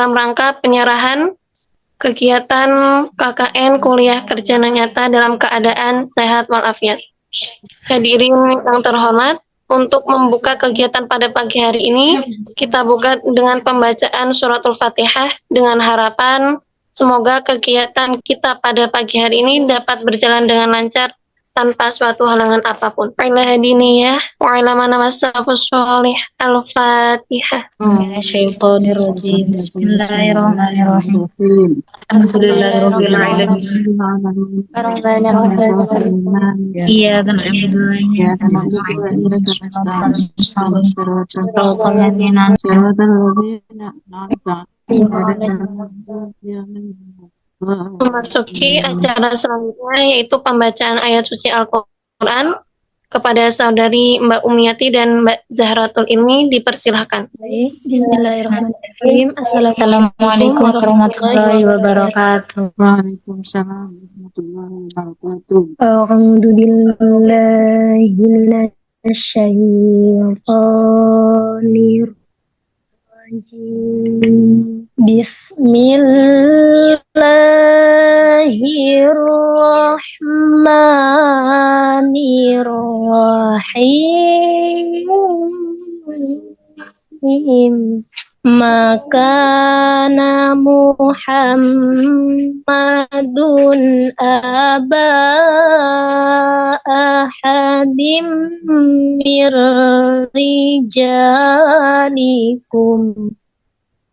dalam rangka penyerahan kegiatan KKN Kuliah Kerja Nyata dalam keadaan sehat walafiat. Hadirin yang terhormat, untuk membuka kegiatan pada pagi hari ini, kita buka dengan pembacaan suratul Fatihah dengan harapan semoga kegiatan kita pada pagi hari ini dapat berjalan dengan lancar tanpa suatu halangan apapun. Ala hadiniyah wa ala mana wasafus sholih al-Fatihah. Minasyaitonirrajim. Bismillahirrahmanirrahim. Alhamdulillahirabbil alamin. Iyyaka na'budu wa iyyaka nasta'in. Ihdinas siratal Memasuki acara selanjutnya yaitu pembacaan ayat suci Al-Quran. Kepada saudari Mbak Umiyati dan Mbak Zahratul Ilmi dipersilahkan. Bismillahirrahmanirrahim. Assalamualaikum warahmatullahi wabarakatuh. Waalaikumsalam warahmatullahi wabarakatuh. A'udzu billahi minasy syaithanir rajim. Bismillahirrahmanirrahim. Makana Muhammadun aba ahadim mir rijalikum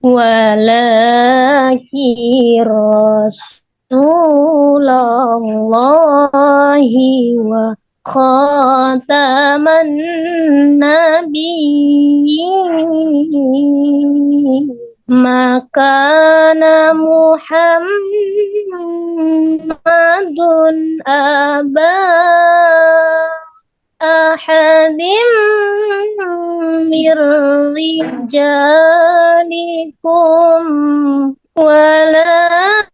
walaki rasulallahi wa khataman nabiyyin. Makana Muhammadun aba ahadim mir rijalikum walaki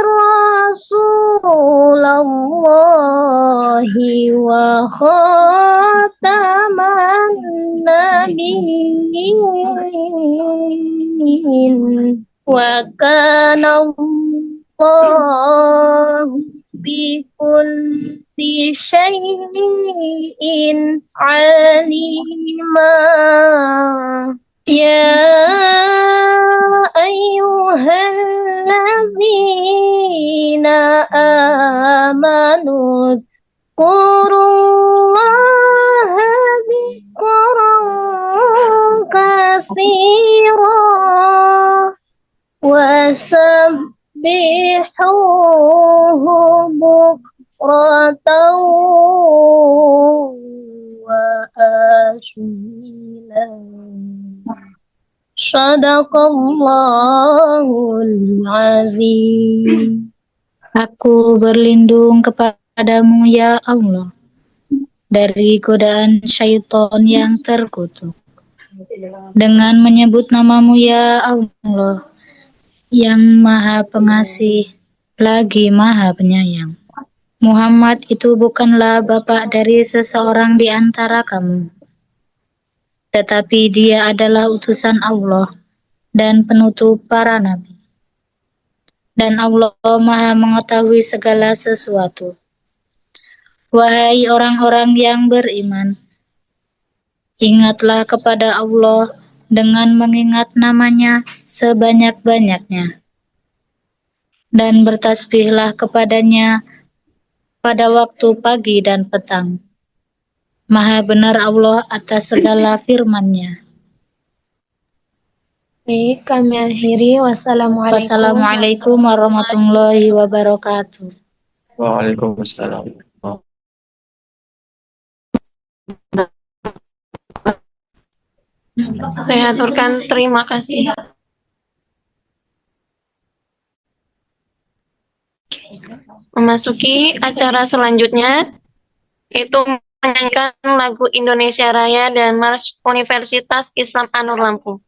rasulallahi wa khataman nabiyyin. Wa kana Allahu bikulli syai'in alima. Ya ayyuhallazina amanu dzkurullaha dzikran katsira wasabbihuhu bukratan wa asila. Shadaqallahul azim. Aku berlindung kepadamu ya Allah dari godaan syaitan yang terkutuk dengan menyebut namamu ya Allah yang maha pengasih lagi maha penyayang. Muhammad itu bukanlah bapak dari seseorang di antara kamu, tetapi dia adalah utusan Allah dan penutup para nabi. Dan Allah maha mengetahui segala sesuatu. Wahai orang-orang yang beriman, ingatlah kepada Allah dengan mengingat namanya sebanyak-banyaknya. Dan bertasbihlah kepadanya pada waktu pagi dan petang. Maha benar Allah atas segala firman-Nya. Baik, kami akhiri. Wassalamualaikum warahmatullahi wabarakatuh. Waalaikumsalam. Saya aturkan terima kasih. Memasuki acara selanjutnya, yaitu menyanyikan lagu Indonesia Raya dan Mars Universitas Islam Anur Lampung.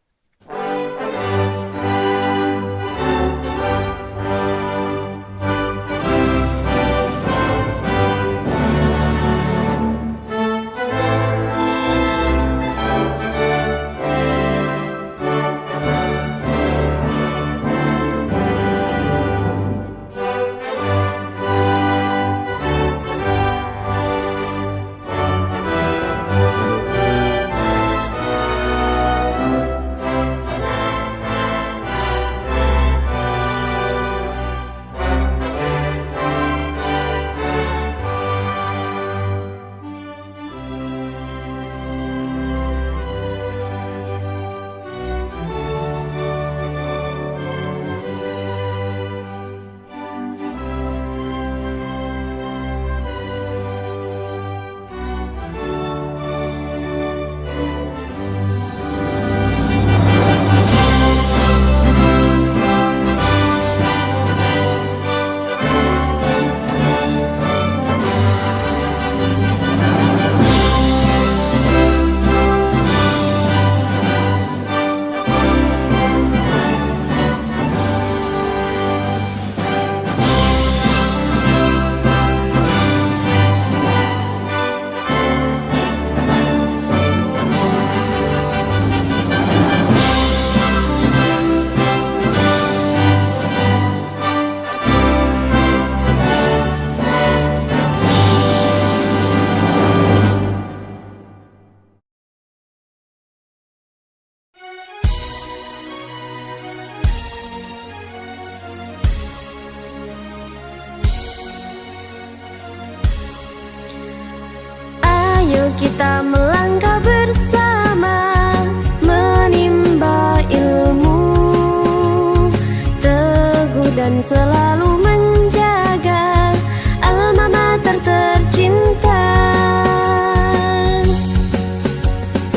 kita melangkah bersama, menimba ilmu, teguh dan selalu menjaga alma mater tercinta.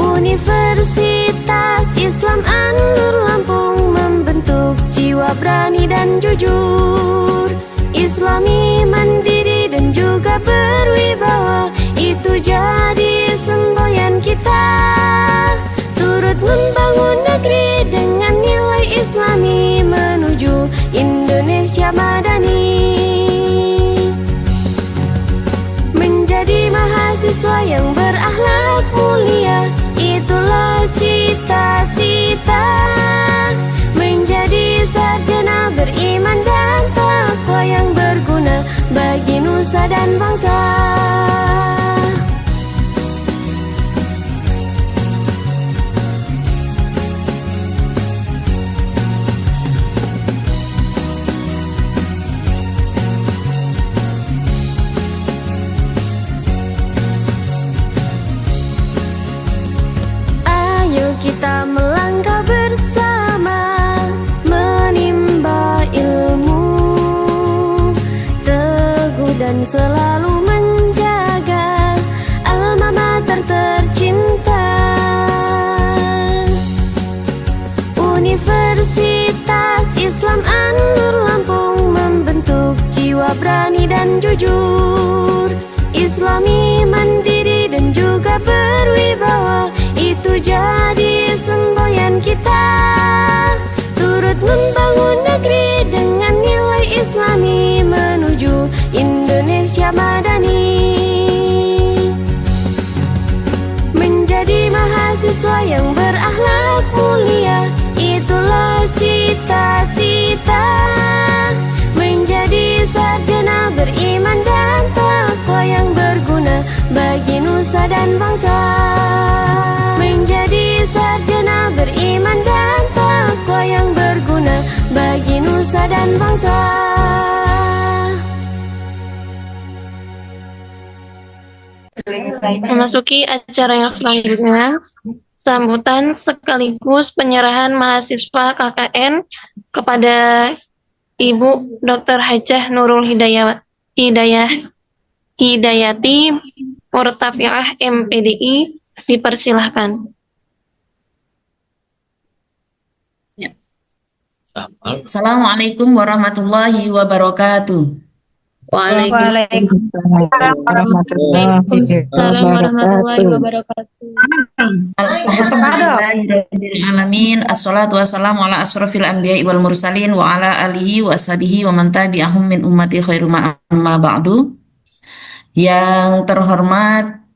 Universitas Islam An-Nur Lampung membentuk jiwa berani dan jujur, Islami, mandiri dan juga berwibawa. Itu jadi semboyan kita, turut membangun negeri dengan nilai Islami menuju Indonesia madani. Menjadi mahasiswa yang berakhlak mulia, itulah cita-cita. Menjadi sarjana beriman dan takwa yang berguna bagi nusa dan bangsa. Kita melangkah bersama, menimba ilmu, teguh dan selalu menjaga alma mater tercinta. Universitas Islam An-Nur Lampung membentuk jiwa berani dan jujur, Islami, mandiri dan juga berwibawa. Itu jadi semboyan kita, turut membangun negeri dengan nilai Islami menuju Indonesia madani. Menjadi mahasiswa yang berakhlak mulia, itulah cita-cita. Menjadi sarjana beriman dan takwa yang berguna bagi nusa dan bangsa. Menjadi sarjana beriman dan takwa yang berguna bagi nusa dan bangsa. Memasuki acara yang selanjutnya, sambutan sekaligus penyerahan mahasiswa KKN kepada Ibu Dr. Hajah Nurul Hidayati Murtafiah MPDI, dipersilahkan. Assalamualaikum warahmatullahi wabarakatuh. Waalaikumsalam warahmatullahi wabarakatuh. Alhamdulillahirrahmanirrahim. Assalatu wassalamu ala asrafil anbiya'i wal mursalin wa ala alihi wa ashabihi wa man tabi'ahum min ummati khairu amma ba'du. Yang terhormat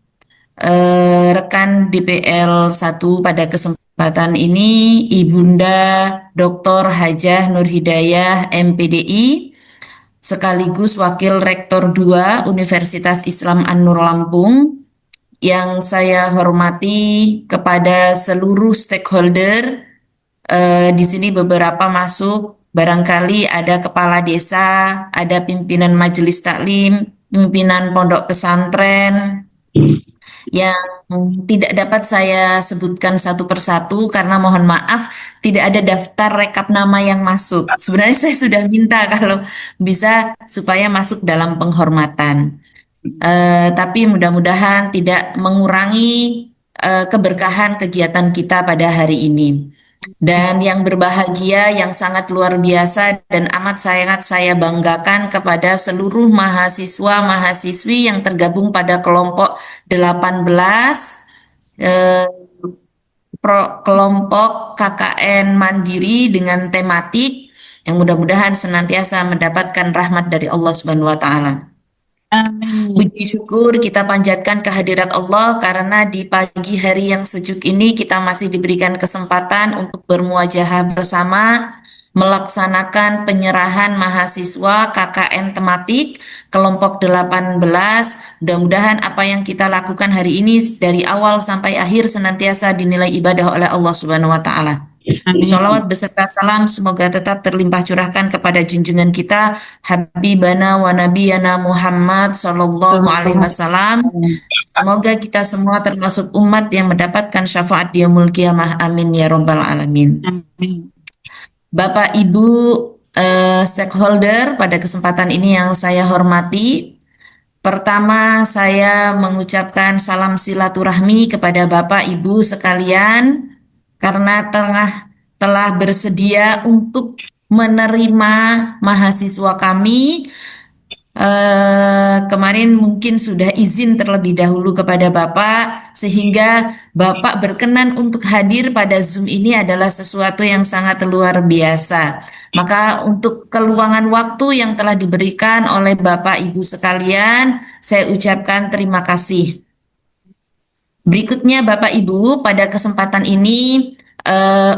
rekan DPL 1 pada kesempatan ini, Ibunda Dr. Hajah Nur Hidayah MPDI, sekaligus Wakil Rektor 2 Universitas Islam An-Nur Lampung, yang saya hormati kepada seluruh stakeholder. Di sini beberapa masuk, barangkali ada kepala desa, ada pimpinan majelis taklim, pimpinan pondok pesantren, yang tidak dapat saya sebutkan satu persatu karena mohon maaf tidak ada daftar rekap nama yang masuk. Sebenarnya saya sudah minta kalau bisa supaya masuk dalam penghormatan. Tapi mudah-mudahan tidak mengurangi keberkahan kegiatan kita pada hari ini. Dan yang berbahagia, yang sangat luar biasa dan amat sangat saya banggakan kepada seluruh mahasiswa-mahasiswi yang tergabung pada kelompok 18, kelompok KKN Mandiri dengan tematik yang mudah-mudahan senantiasa mendapatkan rahmat dari Allah Subhanahu wa Ta'ala. Puji syukur kita panjatkan kehadirat Allah karena di pagi hari yang sejuk ini kita masih diberikan kesempatan untuk bermuajahah bersama melaksanakan penyerahan mahasiswa KKN tematik kelompok 18. Mudah-mudahan apa yang kita lakukan hari ini dari awal sampai akhir senantiasa dinilai ibadah oleh Allah Subhanahu wa Ta'ala. Sholawat beserta salam semoga tetap terlimpah curahkan kepada junjungan kita Habibana wa Nabiyana Muhammad sallallahu alaihi wasallam, Semoga kita semua termasuk umat yang mendapatkan syafaat di yaumul qiyamah. Amin ya rabbal alamin. Amin. Bapak Ibu stakeholder, pada kesempatan ini yang saya hormati, pertama saya mengucapkan salam silaturahmi kepada Bapak Ibu sekalian karena telah bersedia untuk menerima mahasiswa kami. Kemarin mungkin sudah izin terlebih dahulu kepada Bapak, sehingga Bapak berkenan untuk hadir pada Zoom ini adalah sesuatu yang sangat luar biasa. Maka untuk keluangan waktu yang telah diberikan oleh Bapak Ibu sekalian, saya ucapkan terima kasih. Berikutnya Bapak Ibu, pada kesempatan ini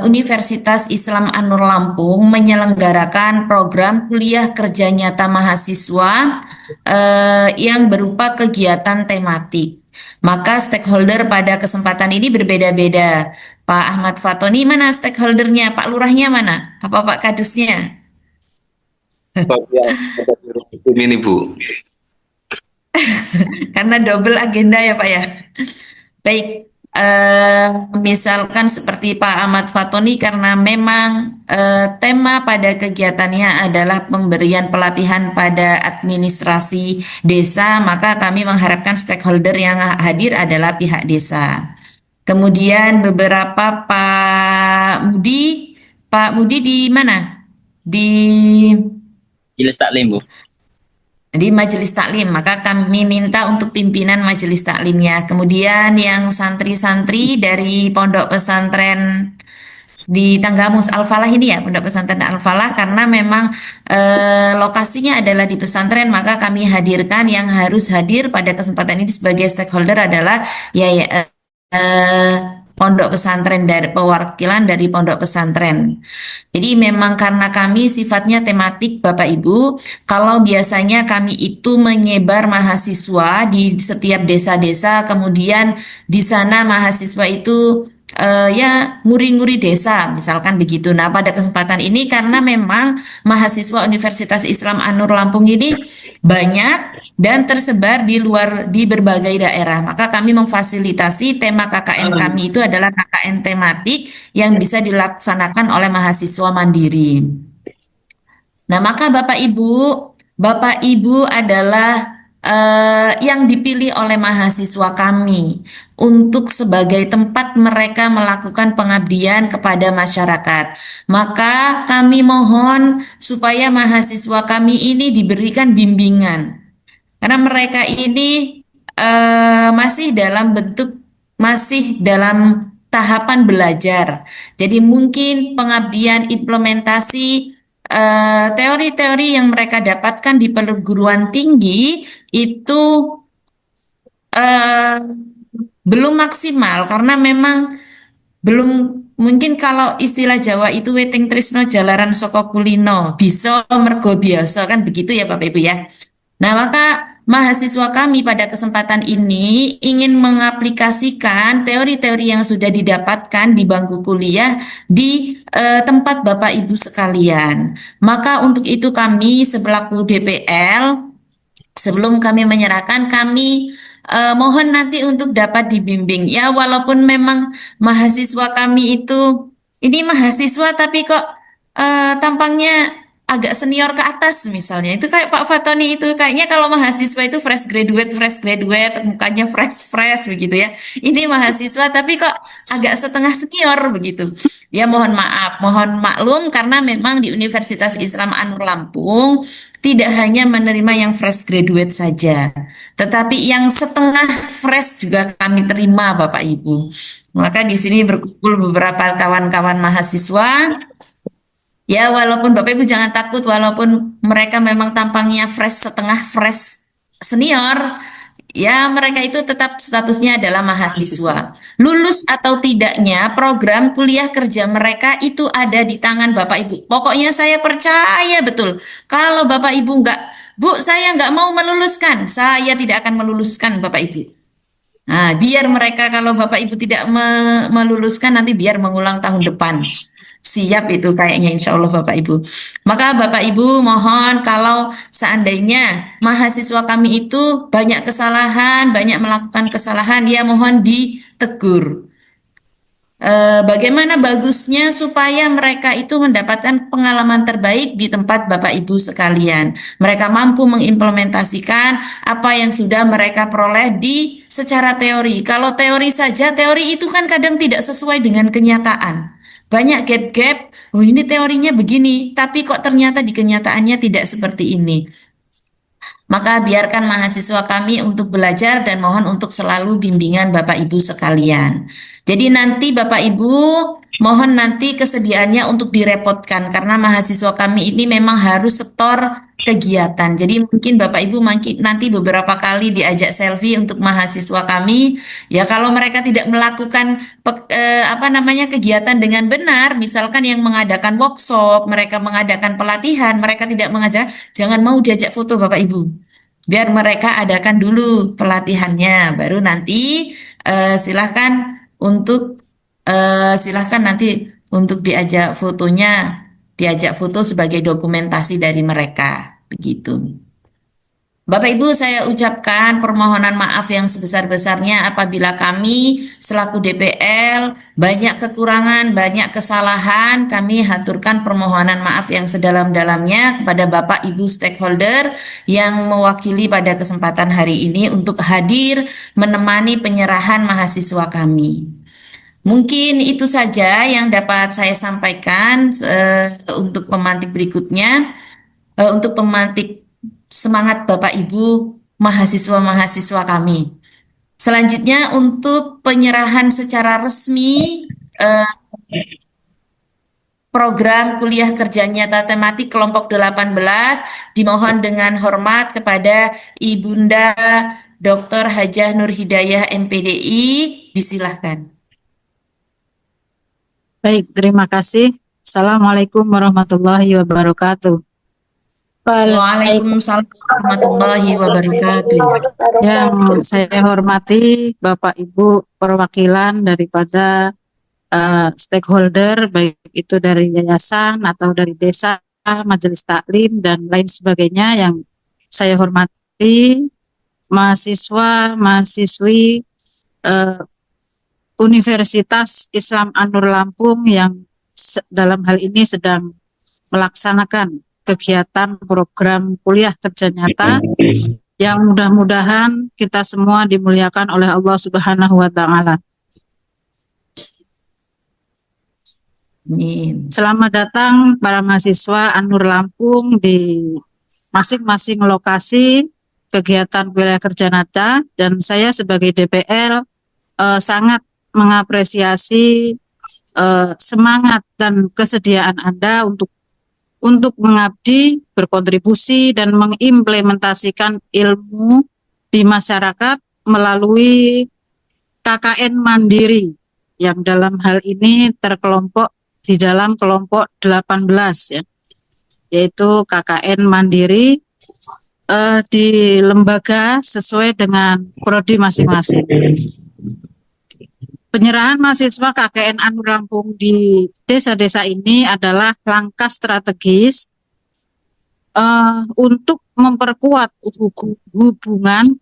Universitas Islam An-Nur Lampung menyelenggarakan program kuliah kerja nyata mahasiswa yang berupa kegiatan tematik. Maka stakeholder pada kesempatan ini berbeda-beda. Pak Ahmad Fatoni mana stakeholdernya? Pak Lurahnya mana? Apa Pak Kadusnya? Ini Bu. Karena double agenda ya Pak ya. Baik. Misalkan seperti Pak Ahmad Fatoni, karena memang tema pada kegiatannya adalah pemberian pelatihan pada administrasi desa, maka kami mengharapkan stakeholder yang hadir adalah pihak desa. Kemudian beberapa Pak Mudi di mana? Di Majelis Taklim, Bu. di Majelis Taklim, maka kami minta untuk pimpinan Majelis Taklimnya. Kemudian yang santri-santri dari Pondok Pesantren di Tanggamus Al-Falah ini ya, Pondok Pesantren Al-Falah, karena memang lokasinya adalah di pesantren, maka kami hadirkan. Yang harus hadir pada kesempatan ini sebagai stakeholder adalah pondok pesantren, dari perwakilan dari pondok pesantren. Jadi memang karena kami sifatnya tematik Bapak Ibu, kalau biasanya kami itu menyebar mahasiswa di setiap desa-desa, kemudian di sana mahasiswa itu ya nguri-nguri desa, misalkan begitu. Nah, pada kesempatan ini karena memang mahasiswa Universitas Islam An-Nur Lampung ini banyak dan tersebar di berbagai daerah, maka kami memfasilitasi tema KKN kami itu adalah KKN tematik yang bisa dilaksanakan oleh mahasiswa mandiri. Nah, maka Bapak Ibu adalah yang dipilih oleh mahasiswa kami untuk sebagai tempat mereka melakukan pengabdian kepada masyarakat. Maka kami mohon supaya mahasiswa kami ini diberikan bimbingan, karena mereka ini masih dalam tahapan belajar. Jadi mungkin pengabdian implementasi teori-teori yang mereka dapatkan di perguruan tinggi itu belum maksimal, karena memang belum, mungkin kalau istilah Jawa itu weting trisno jalaran saka kulino bisa mergo biasa, kan begitu ya Bapak Ibu ya. Nah, maka mahasiswa kami pada kesempatan ini ingin mengaplikasikan teori-teori yang sudah didapatkan di bangku kuliah di tempat Bapak Ibu sekalian. Maka untuk itu kami sebelaku DPL, sebelum kami menyerahkan, kami mohon nanti untuk dapat dibimbing. Ya, walaupun memang mahasiswa kami itu, ini mahasiswa tapi kok tampangnya agak senior ke atas misalnya. Itu kayak Pak Fatoni itu, kayaknya kalau mahasiswa itu fresh graduate, mukanya fresh begitu ya. Ini mahasiswa tapi kok agak setengah senior begitu. Ya mohon maaf, mohon maklum, karena memang di Universitas Islam An-Nur Lampung tidak hanya menerima yang fresh graduate saja, tetapi yang setengah fresh juga kami terima Bapak Ibu. Maka di sini berkumpul beberapa kawan-kawan mahasiswa. Ya, walaupun Bapak Ibu jangan takut, walaupun mereka memang tampangnya fresh, setengah fresh senior, ya mereka itu tetap statusnya adalah mahasiswa. Lulus atau tidaknya program kuliah kerja mereka itu ada di tangan Bapak Ibu. Pokoknya saya percaya betul, kalau Bapak Ibu saya nggak mau meluluskan, saya tidak akan meluluskan Bapak Ibu. Nah, biar mereka kalau Bapak Ibu tidak meluluskan nanti biar mengulang tahun depan. Siap itu kayaknya insya Allah Bapak Ibu. Maka Bapak Ibu mohon kalau seandainya mahasiswa kami itu banyak kesalahan, banyak melakukan kesalahan, ya mohon ditegur. Bagaimana bagusnya supaya mereka itu mendapatkan pengalaman terbaik di tempat Bapak Ibu sekalian. Mereka mampu mengimplementasikan apa yang sudah mereka peroleh di secara teori. Kalau teori saja, teori itu kan kadang tidak sesuai dengan kenyataan. Banyak gap-gap, oh ini teorinya begini, tapi kok ternyata di kenyataannya tidak seperti ini. Maka biarkan mahasiswa kami untuk belajar dan mohon untuk selalu bimbingan Bapak Ibu sekalian. Jadi nanti Bapak Ibu mohon nanti kesediaannya untuk direpotkan karena mahasiswa kami ini memang harus setor kegiatan. Jadi mungkin Bapak Ibu nanti beberapa kali diajak selfie untuk mahasiswa kami. Ya kalau mereka tidak melakukan kegiatan dengan benar, misalkan yang mengadakan workshop, mereka mengadakan pelatihan, mereka tidak mengajak, jangan mau diajak foto Bapak Ibu. Biar mereka adakan dulu pelatihannya, baru nanti untuk silahkan nanti untuk diajak foto sebagai dokumentasi dari mereka, begitu. Bapak Ibu, saya ucapkan permohonan maaf yang sebesar-besarnya apabila kami selaku DPL banyak kekurangan, banyak kesalahan. Kami haturkan permohonan maaf yang sedalam-dalamnya kepada Bapak Ibu stakeholder yang mewakili pada kesempatan hari ini untuk hadir menemani penyerahan mahasiswa kami. Mungkin itu saja yang dapat saya sampaikan untuk pemantik berikutnya. Untuk pemantik semangat Bapak Ibu mahasiswa-mahasiswa kami. Selanjutnya untuk penyerahan secara resmi program kuliah kerja nyata tematik kelompok 18 dimohon dengan hormat kepada Ibunda Dr. Hajah Nur Hidayah MPDI, disilahkan. Baik, terima kasih. Assalamualaikum warahmatullahi wabarakatuh. Waalaikumsalam warahmatullahi wabarakatuh. Yang saya hormati Bapak Ibu perwakilan daripada stakeholder, baik itu dari yayasan atau dari desa, majelis taklim dan lain sebagainya. Yang saya hormati mahasiswa, mahasiswi Universitas Islam An-Nur Lampung yang dalam hal ini sedang melaksanakan kegiatan program kuliah kerja nyata yang mudah-mudahan kita semua dimuliakan oleh Allah Subhanahu wa taala. Amin. Selamat datang para mahasiswa An-Nur Lampung di masing-masing lokasi kegiatan kuliah kerja nyata, dan saya sebagai DPL sangat mengapresiasi semangat dan kesediaan Anda untuk mengabdi, berkontribusi dan mengimplementasikan ilmu di masyarakat melalui KKN Mandiri yang dalam hal ini terkelompok di dalam kelompok 18 ya, yaitu KKN Mandiri di lembaga sesuai dengan prodi masing-masing. Penyerahan mahasiswa KKN An-Nur Lampung di desa-desa ini adalah langkah strategis untuk memperkuat hubungan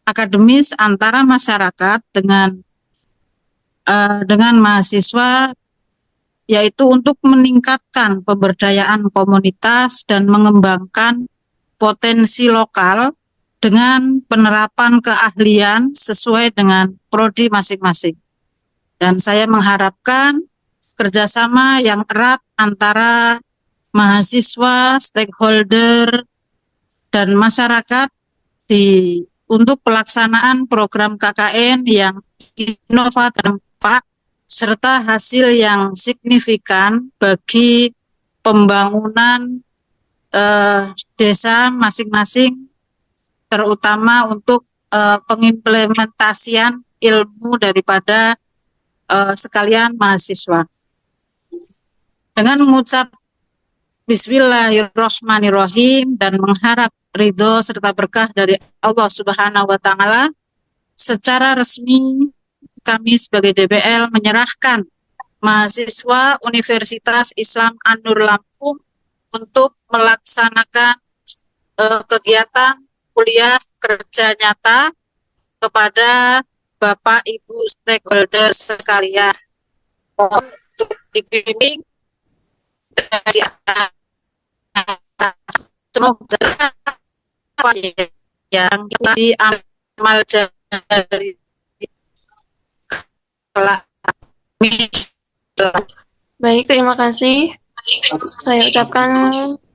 akademis antara masyarakat dengan mahasiswa, yaitu untuk meningkatkan pemberdayaan komunitas dan mengembangkan potensi lokal dengan penerapan keahlian sesuai dengan prodi masing-masing. Dan saya mengharapkan kerjasama yang erat antara mahasiswa, stakeholder, dan masyarakat untuk pelaksanaan program KKN yang inovatif serta hasil yang signifikan bagi pembangunan desa masing-masing, terutama untuk pengimplementasian ilmu daripada sekalian mahasiswa. Dengan mengucap Bismillahirrahmanirrahim dan mengharap ridho serta berkah dari Allah Subhanahu wa taala, secara resmi kami sebagai DBL menyerahkan mahasiswa Universitas Islam An-Nur Lampung untuk melaksanakan kegiatan kuliah kerja nyata kepada Bapak Ibu stakeholder sekalian untuk dibimbing dari semoga apa yang diamal dari Baik, terima kasih. Saya ucapkan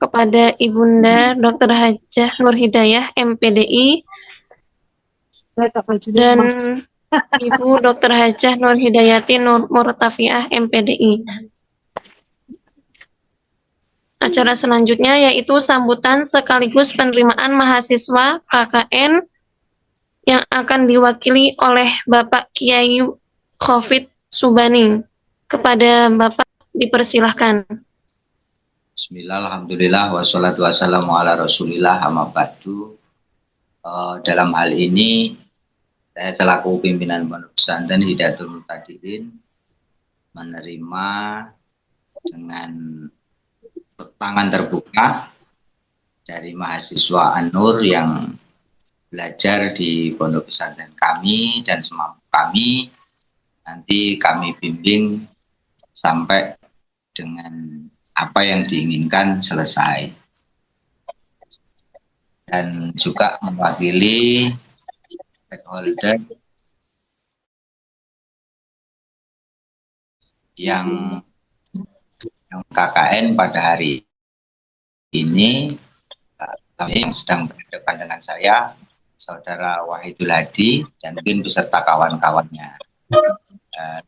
kepada Ibunda Dr. Hajah Nur Hidayah, MPDI, dan Ibu Dr. Hajah Nur Hidayati Nur Murtafiah, MPDI. Acara selanjutnya yaitu sambutan sekaligus penerimaan mahasiswa KKN yang akan diwakili oleh Bapak Kiai Khofid Subani. Kepada Bapak dipersilahkan. Bismillah, alhamdulillah, wassalatu wassalamu ala rasulillah, amma ba'du. Dalam hal ini, saya selaku pimpinan Pondok Pesantren Hidayatul Muqtadirin menerima dengan tangan terbuka dari mahasiswa An-Nur yang belajar di Pondok Pesantren kami dan semampu kami. Nanti kami bimbing sampai dengan apa yang diinginkan selesai. Dan juga mewakili stakeholder yang KKN pada hari ini yang sedang berhadapan dengan saya, Saudara Wahidul Hadi, dan mungkin beserta kawan-kawannya.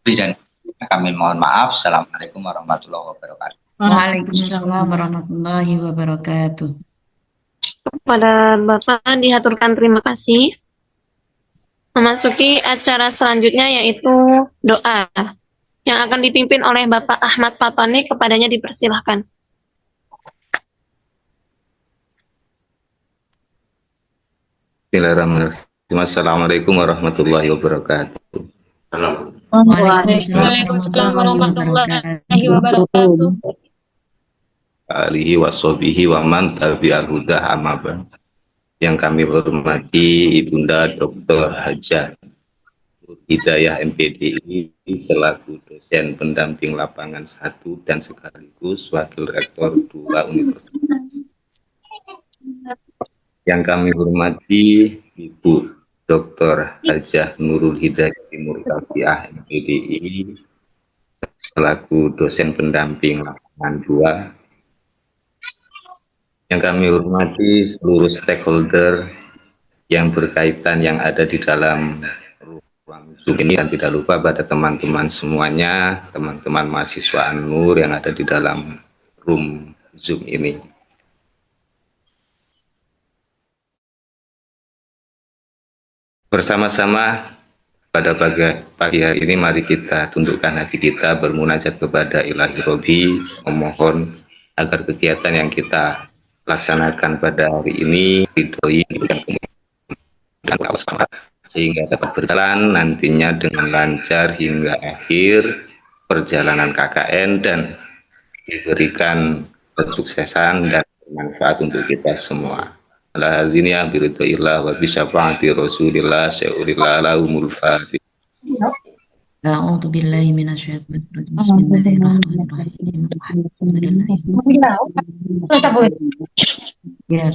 Dan kami mohon maaf. Assalamualaikum warahmatullahi wabarakatuh. Waalaikumsalam warahmatullahi wabarakatuh. Kepada Bapak dihaturkan terima kasih. Memasuki acara selanjutnya yaitu doa yang akan dipimpin oleh Bapak Ahmad Fatani. Kepadanya dipersilahkan. Bismillahirrahmanirrahim. Assalamualaikum warahmatullahi wabarakatuh. Waalaikumsalam warahmatullahi wabarakatuh. Alihi washabihi wa man tabi'al huda amma ba'd. Yang kami hormati Ibunda Dr. Hajah Nur Hidayah, MPDI, selaku dosen pendamping lapangan 1 dan sekaligus wakil rektor 2 universitas. Yang kami hormati Ibu Dr. Hajah Nurul Hidayah Murtafiah, MPDI, selaku dosen pendamping lapangan 2. Yang kami hormati seluruh stakeholder yang berkaitan yang ada di dalam ruang Zoom ini, dan tidak lupa pada teman-teman semuanya, teman-teman mahasiswa An-Nur yang ada di dalam room Zoom ini. Bersama-sama pada pagi hari ini, mari kita tundukkan hati kita, bermunajat kepada Ilahi Robi, memohon agar kegiatan yang kita laksanakan pada hari ini ridhoi dan kemudian sehingga dapat berjalan nantinya dengan lancar hingga akhir perjalanan KKN dan diberikan kesuksesan dan bermanfaat untuk kita semua. Alhamdulillah biridhoillah wa bisyafaati Rasulillah sya'ulillah lahumul fatih. A'udzu billahi minasyaitonir rajim. Bismillahirrahmanirrahim. Ya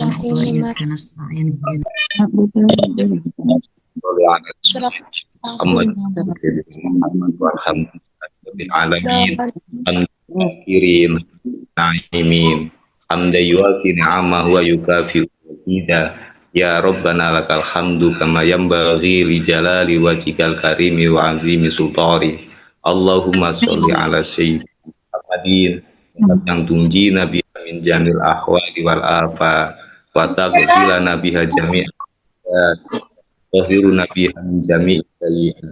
Ya Rabbana lakal hamdu kama yanbaghi li jalali wajhikal karimi wa azimi sultani. Allahumma sholli ala sayyidina Muhammadin yang tunjina biha min jamil ahwali wal afa wa taghfirlana biha jami'a tahhiruna biha min jami'i sayyi'at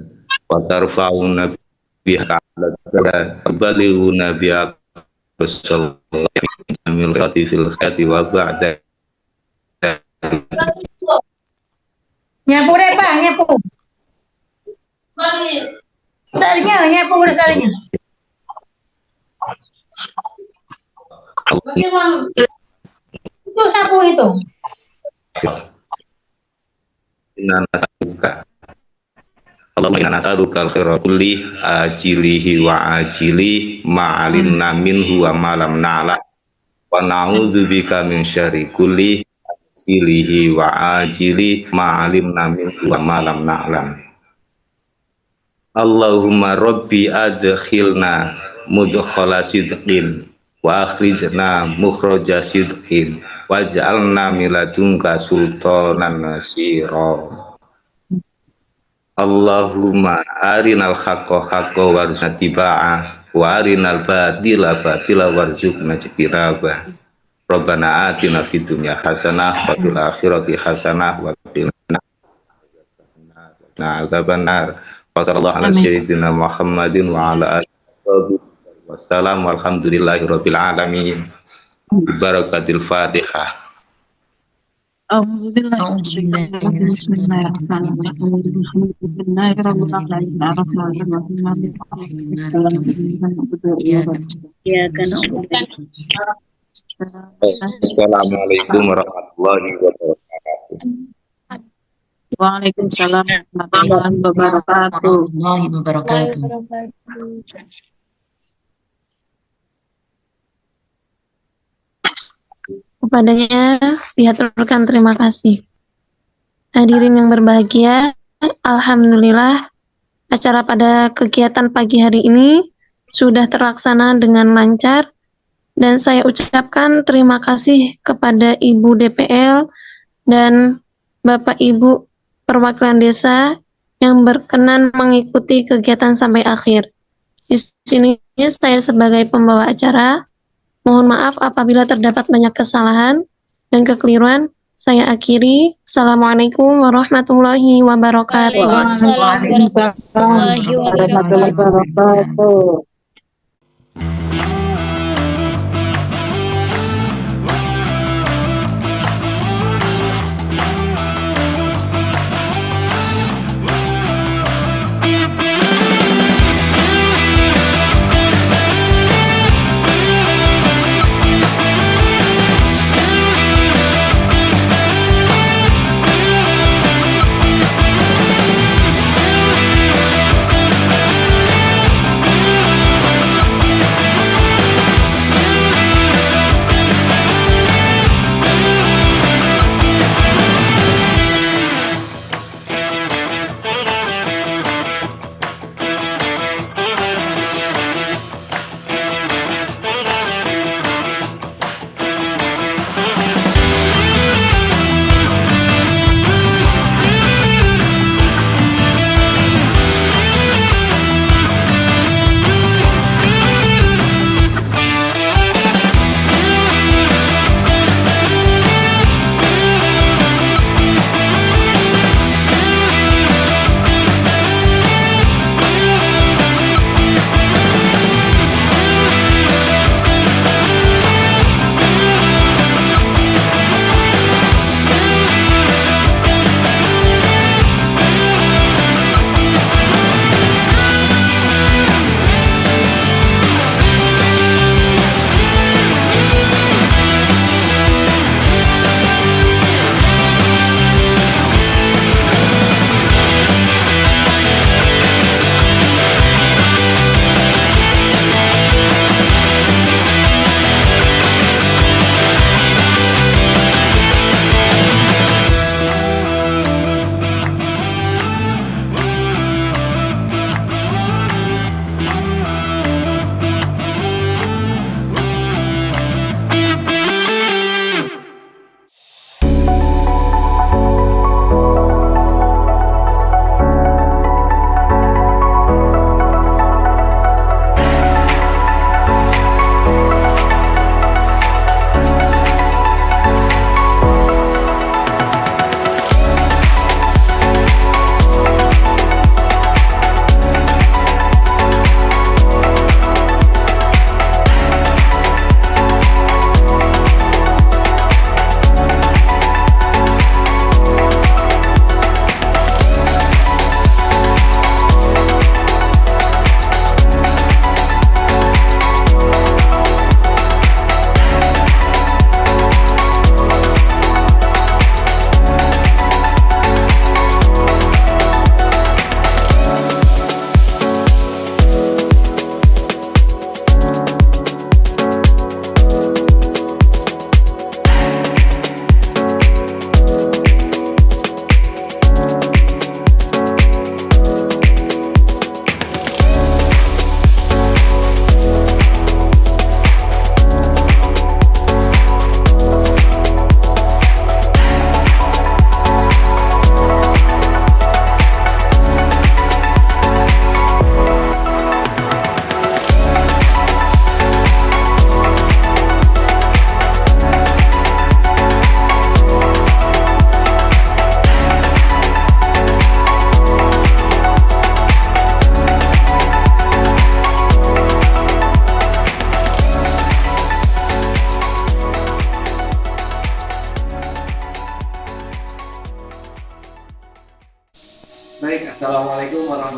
wa tarfa'una biha ala balighuna biha sallallahu jamil khati fil khati wa ba'da. Nyapu deh Pak, nyapu. Talinya, nyapu udah talinya. Itu sapu itu. Inna nas'aluka Allahumma inna nas'aluka al-khaira kulli ajilihi wa ajili ma'alimna minhu wa ma lam na'lam wa na'udzubika min syarri kulli ajilihi wa ajili ma'alimna minhu wa ma lam na'lam. Allahumma rabbi adkhilna mudkhala sidqin wa akhrijna mukhraja sidqin waj'alna min ladunka sultanan nasira. Allahumma arinal haqqa haqqa warzuqna tibaa wa arinal batila batila warzuqna ijtinaba. Rabbana atina fid dunya hasanah wa fil akhirati hasanah wa qina adzabannar. Wa sallallahu ala sayyidina Muhammadin wa ala alihi wasallam walhamdulillahi rabbil alamin. Bi barakatil Fatihah. Assalamualaikum warahmatullahi wabarakatuh. Waalaikumsalam warahmatullahi wabarakatuh. Kepadanya diaturkan terima kasih. Hadirin yang berbahagia, alhamdulillah acara pada kegiatan pagi hari ini sudah terlaksana dengan lancar dan saya ucapkan terima kasih kepada Ibu DPL dan Bapak Ibu perwakilan desa yang berkenan mengikuti kegiatan sampai akhir. Di sini saya sebagai pembawa acara mohon maaf apabila terdapat banyak kesalahan dan kekeliruan. Saya akhiri. Assalamualaikum warahmatullahi wabarakatuh. Waalaikumsalam warahmatullahi wabarakatuh.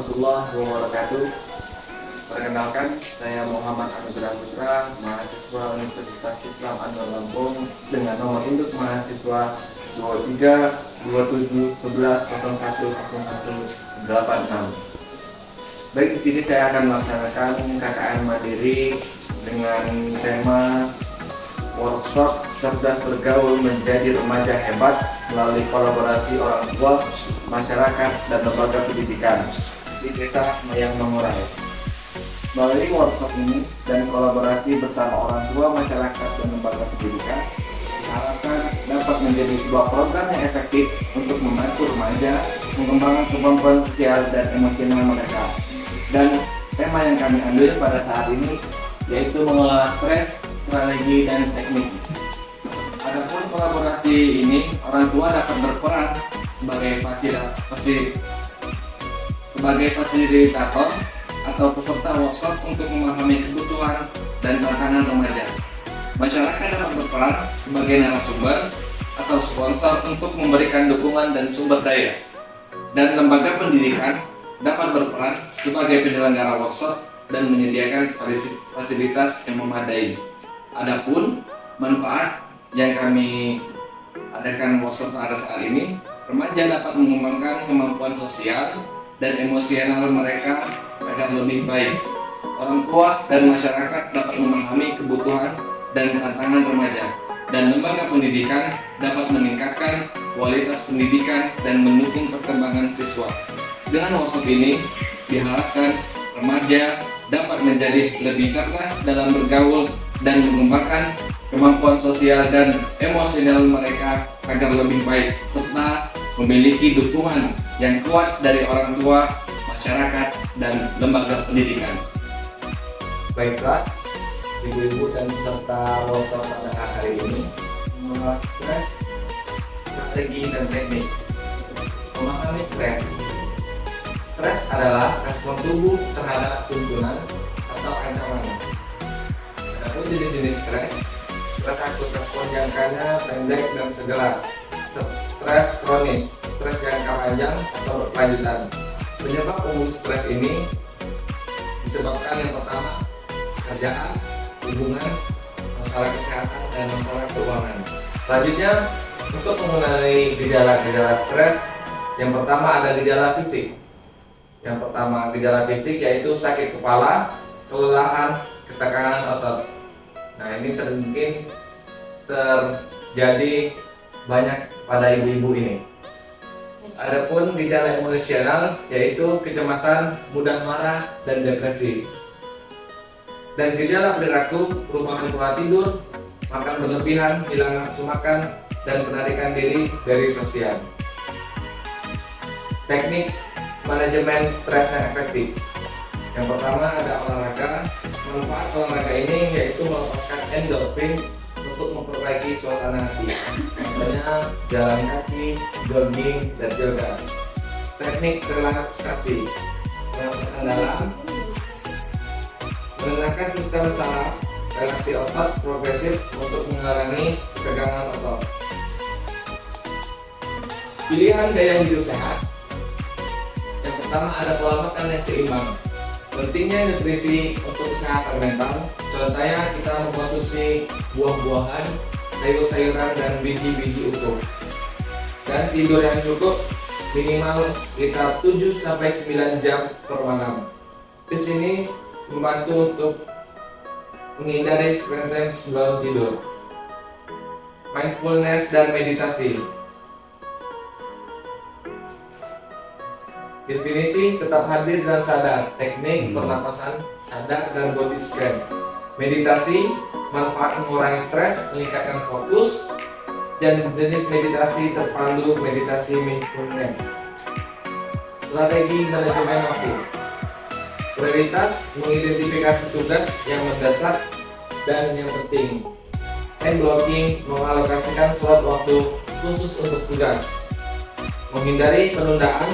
warahmatullahi wabarakatuh. Perkenalkan, saya Muhammad Anugrah Putra, mahasiswa Universitas Islam Anwar Lampung dengan nomor induk mahasiswa 23 27 11 01 0186. Baik, di sini saya akan melaksanakan KKN Mandiri dengan tema workshop cerdas bergaul menjadi remaja hebat melalui kolaborasi orang tua, masyarakat, dan lembaga pendidikan di Desa Mayang Mangurai. Melalui workshop ini dan kolaborasi bersama orang tua, masyarakat, dan lembaga pendidikan, diharapkan dapat menjadi sebuah program yang efektif untuk membantu remaja mengembangkan kemampuan sosial dan emosional mereka. Dan tema yang kami ambil pada saat ini yaitu mengelola stres, strategi, dan teknik. Adapun kolaborasi ini, orang tua dapat berperan sebagai fasilitator atau peserta workshop untuk memahami kebutuhan dan tantangan remaja. Masyarakat dapat berperan sebagai narasumber atau sponsor untuk memberikan dukungan dan sumber daya. Dan lembaga pendidikan dapat berperan sebagai penyelenggara workshop dan menyediakan fasilitas yang memadai. Adapun manfaat yang kami adakan workshop pada saat ini, remaja dapat mengembangkan kemampuan sosial dan emosional mereka agar lebih baik. Orang tua dan masyarakat dapat memahami kebutuhan dan tantangan remaja, dan lembaga pendidikan dapat meningkatkan kualitas pendidikan dan mendukung perkembangan siswa. Dengan workshop ini, diharapkan remaja dapat menjadi lebih cerdas dalam bergaul dan mengembangkan kemampuan sosial dan emosional mereka agar lebih baik, serta memiliki dukungan yang kuat dari orang tua, masyarakat, dan lembaga pendidikan. Baiklah, ibu-ibu dan peserta workshop pada hari ini, mengelola stres, strategi, dan teknik. Memahami stres. Stres adalah respon tubuh terhadap tuntunan atau ancaman. Adapun jenis-jenis stres akut, respon jangkanya pendek dan segera. Stres kronis, stres jangka panjang atau berkelanjutan. Penyebab umum stres ini disebabkan yang pertama, kerjaan, hubungan, masalah kesehatan, dan masalah keuangan. Selanjutnya, untuk mengenali gejala-gejala stres, yang pertama ada gejala fisik. Yang pertama, gejala fisik yaitu sakit kepala, kelelahan, ketekanan otot. Nah, ini mungkin terjadi banyak pada ibu-ibu ini. Adapun gejala emosional yaitu kecemasan, mudah marah, dan depresi. Dan gejala perilaku berupa pola tidur, makan berlebihan, hilang nafsu makan, dan penarikan diri dari sosial. Teknik manajemen stres yang efektif. Yang pertama ada olahraga. Manfaat olahraga ini yaitu melepaskan endorfin untuk memperbaiki suasana hati. Contohnya jalan kaki, jogging, dan yoga. Teknik relaksasi. Pernapasan dalam. Menenangkan sistem saraf, relaksi otot progresif untuk mengurangi ketegangan otot. Pilihan gaya hidup sehat. Yang pertama ada pola makan yang seimbang. Pentingnya nutrisi untuk kesehatan mental. Contohnya kita mengkonsumsi buah-buahan, sayur-sayuran, dan biji-biji utuh. Dan tidur yang cukup minimal sekitar 7-9 jam per malam. Tips ini membantu untuk menghindari screen time sebelum tidur. Mindfulness dan meditasi. Definisi tetap hadir dan sadar. Teknik pernapasan sadar dan body scan. Meditasi manfaat mengurangi stres, meningkatkan fokus, dan jenis meditasi terpandu meditasi mindfulness. Strategi manajemen waktu. Prioritas mengidentifikasi tugas yang mendesak dan yang penting. Time blocking mengalokasikan slot waktu khusus untuk tugas. Menghindari penundaan.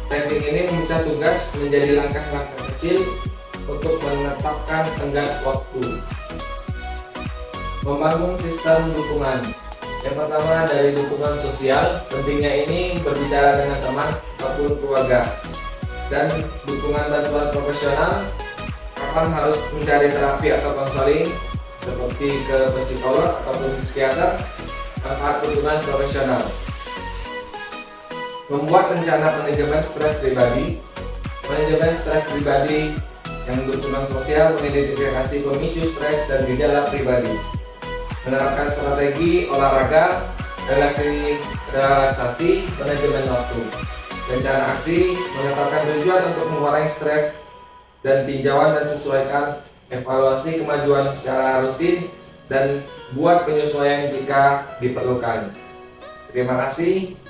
Teknik ini memecah tugas menjadi langkah-langkah kecil untuk menetapkan tenggat waktu. Membangun sistem dukungan. Yang pertama dari dukungan sosial, pentingnya ini berbicara dengan teman ataupun keluarga. dan dukungan bantuan profesional, kapan harus mencari terapi atau konseling seperti ke psikolog ataupun psikiater, manfaat dukungan profesional. Membuat rencana manajemen stres pribadi. Manajemen stres pribadi yang bertujuan sosial mengidentifikasi pemicu stres dan gejala pribadi. Menerapkan strategi olahraga, relaksasi, manajemen waktu. Rencana aksi, menetapkan tujuan untuk mengurangi stres dan tinjauan dan sesuaikan evaluasi kemajuan secara rutin dan buat penyesuaian jika diperlukan. Terima kasih.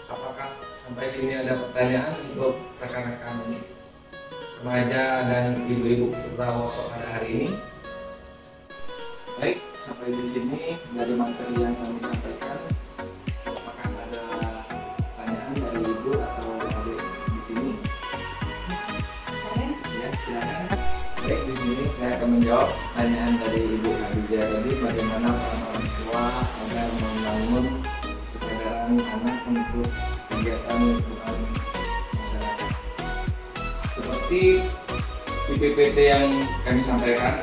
Apakah sampai sini ada pertanyaan untuk rekan-rekan remaja dan ibu-ibu peserta workshop pada hari ini? Baik, sampai di sini dari materi yang kami sampaikan. Apakah ada pertanyaan dari ibu atau adik di sini? Ya, silakan. Baik, di sini saya akan menjawab pertanyaan dari Ibu Khadijah tadi, bagaimana peran orang tua agar membangun kesadaran anak untuk kegiatan lingkungan masyarakat. Seperti di PPT yang kami sampaikan,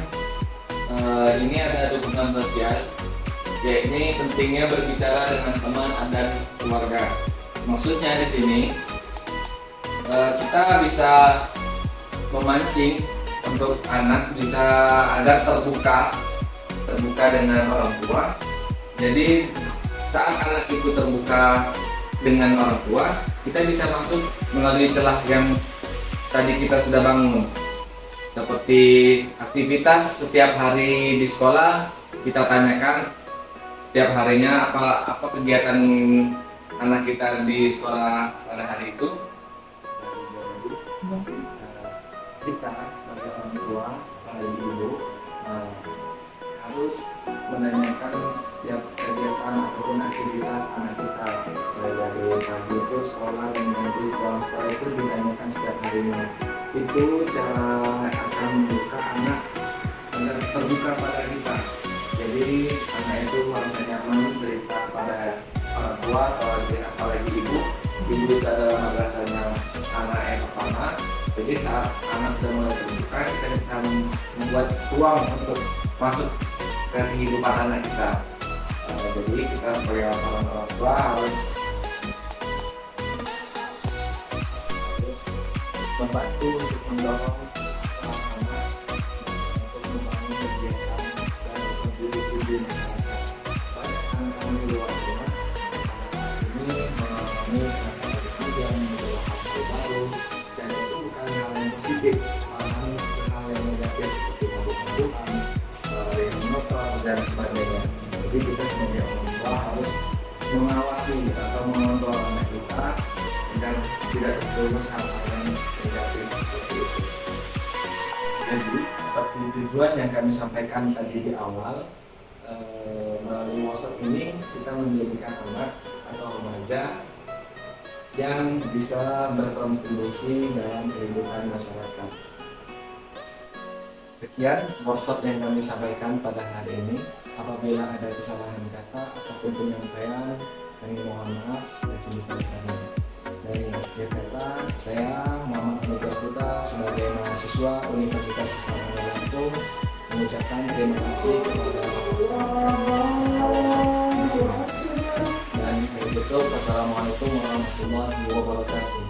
ini ada dukungan sosial, yaitu pentingnya berbicara dengan teman dan keluarga. Maksudnya di sini kita bisa memancing untuk anak bisa agar terbuka dengan orang tua. Jadi saat anak itu terbuka dengan orang tua, kita bisa masuk melalui celah yang tadi kita sudah bangun. Seperti aktivitas setiap hari di sekolah, kita tanyakan setiap harinya apa kegiatan anak kita di sekolah pada hari itu. Kita sebagai orang tua, ibu, harus menanyakan setiap kegiatan ataupun aktivitas anak kita. Dari pagi itu sekolah dan nanti pulang sekolah itu ditanyakan setiap harinya. Itu cara akan membuka anak agar terbuka pada kita. Jadi anak itu merasa nyaman cerita pada orang tua atau apalagi ibu. Ibu itu adalah madrasahnya anak yang pertama. Jadi saat anak sudah mulai terbuka, kita bisa membuat ruang untuk masuk ke kehidupan anak kita. Jadi kita sebagai orang tua harus membantu untuk mendorong anak untuk membangun kegiatan dan kontribusi masyarakat. Banyak anak-anak di luar sana saat ini mengalami yang hal baru, dan itu bukan hal yang positif, malahan hal yang negatif seperti mabuk-mabukan, yang motor dan sebagainya. Jadi kita sebagai orang tua harus mengawasi atau mengontrol anak kita agar tidak terjerumus hal-hal yang negatif seperti itu. Jadi seperti tujuan yang kami sampaikan tadi di awal, melalui workshop ini kita menjadikan anak atau remaja yang bisa berkontribusi dalam kehidupan masyarakat. Sekian workshop yang kami sampaikan pada hari ini. Apabila ada kesalahan kata ataupun penyampaian, kami mohon maaf dan sebesar-besarnya. Dari akhir kata, saya Muhammad Anugrah Putra sebagai mahasiswa Universitas Islam Lampung mengucapkan terima kasih kepada dan begitu, wassalamualaikum warahmatullahi wabarakatuh.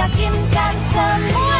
yakinkan semua